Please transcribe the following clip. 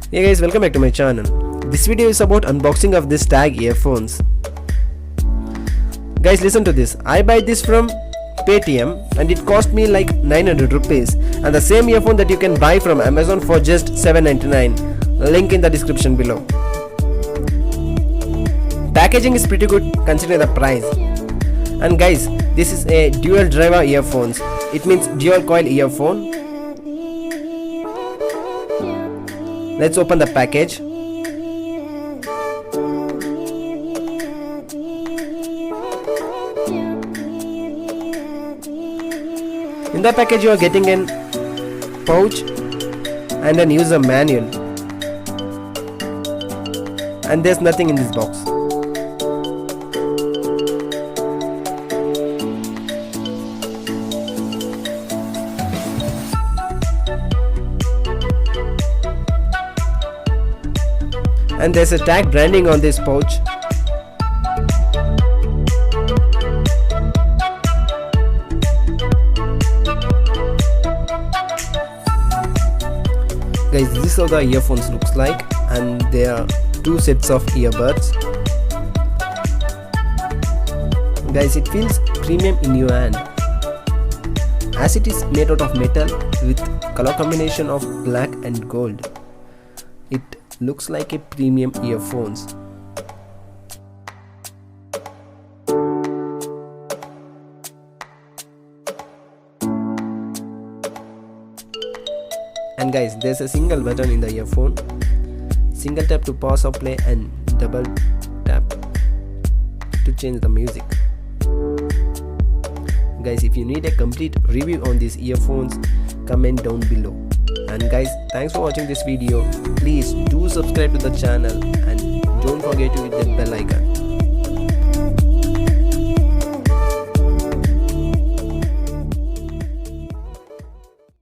Hey guys, welcome back to my channel. This video is about unboxing of this TAGG earphones. Guys, listen to this. I buy this from Paytm and it cost me like 900 rupees, and the same earphone that you can buy from Amazon for just 799. Link in the description below. Packaging is pretty good considering the price. And guys, this is a dual driver earphones. It means dual coil earphone. Let's open the package. In the package you are getting an pouch and an user manual, and there's nothing in this box. And there's a TAGG branding on this pouch. Guys, this is how the earphones looks like, and there are two sets of earbuds. Guys, it feels premium in your hand, as it is made out of metal with color combination of black and gold. It looks like a premium earphones. And guys, there's a single button in the earphone. Single tap to pause or play, and double tap to change the music. Guys, if you need a complete review on these earphones, comment down below. And guys, thanks for watching this video. Please do subscribe to the channel and don't forget to hit that bell icon.